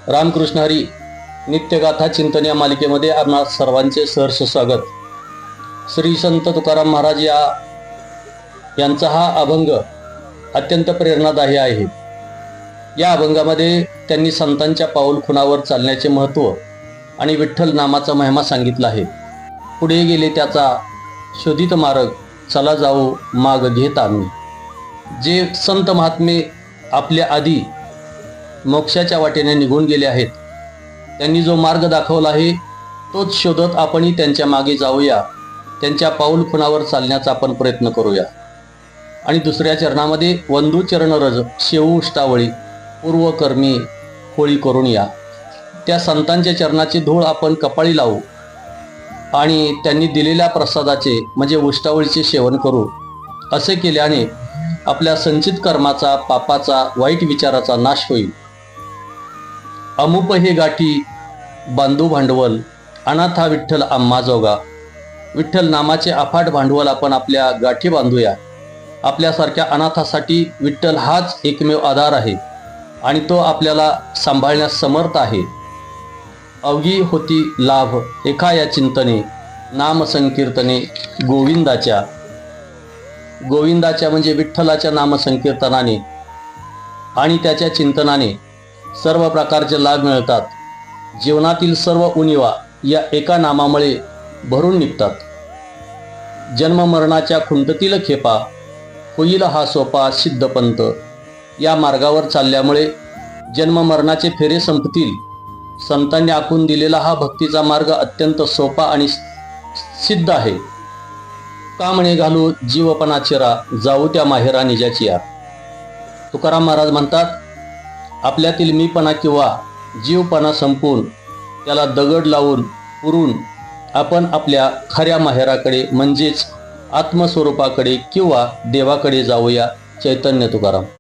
रामकृष्ण हरी नित्यगाथा चिंतन या मालिकेमध्ये आपणा सर्वांचे सहर्ष स्वागत। श्री संत तुकाराम महाराज यांचा हा अभंग अत्यंत प्रेरणादायी आहे। या अभंगामध्ये त्यांनी संतांच्या पाऊल खुणावर चालण्याचे महत्त्व आणि विठ्ठल नामाचा महिमा सांगितला आहे। पुढे गेले त्याचा शोधित मार्ग, चला जाऊ माग घेत आम्ही। जे संत महात्मे आपल्या आधी मोक्षाच्या वाटेने निघून गेले आहेत, त्यांनी जो मार्ग दाखवला आहे तोच शोधत आपणही त्यांच्या मागे जाऊया, त्यांच्या पाऊल खुणावर चालण्याचा आपण प्रयत्न करूया। आणि दुसऱ्या चरणामध्ये वंदू चरण रज शेवू उष्टावळी पूर्वकर्मी होळी करून या, त्या संतांच्या चरणाची धूळ आपण कपाळी लावू आणि त्यांनी दिलेल्या प्रसादाचे म्हणजे उष्टावळीचे सेवन करू। असे केल्याने आपल्या संचित कर्माचा, पापाचा, वाईट विचाराचा नाश होईल। अमुप हे गाठी बांधू भांडवल, अनाथा विठ्ठल आम्हा जोगा। विठ्ठल नामाचे अफाट भांडवल आपण आपल्या गाठी बांधूया। आपल्यासारख्या अनाथासाठी विठ्ठल हाच एकमेव आधार आहे आणि तो आपल्याला सांभाळण्यास समर्थ आहे। अवघी होती लाभ एका या चिंतने, नाम संकीर्तने गोविंदाच्या। गोविंदाच्या म्हणजे विठ्ठलाच्या नाम संकीर्तनाने आणि त्याच्या चिंतनाने सर्व प्रकारचे लाभ मिळतात। जीवनातील सर्व उणिवा या एका नामामुळे भरून निघतात। जन्म मरणाच्या खुंटतील खेपा होईल हा सोपा सिद्धपंत। या मार्गावर चालल्यामुळे जन्म मरणाचे फेरे संपतील। संतांनी आखून दिलेला हा भक्तीचा मार्ग अत्यंत सोपा आणि सिद्ध आहे। का म्हणे घालू जीवपणा चिरा, जाऊ त्या माहेरा निजाची या। तुकाराम महाराज म्हणतात, आपल्यातील मीपणा किंवा जीवपणा संपून त्याला दगड लावून पुरून आपण आपल्या खऱ्या माहेराकडे म्हणजेच आत्मस्वरूपाकडे किंवा देवाकडे जाऊया। चैतन्य तुकाराम।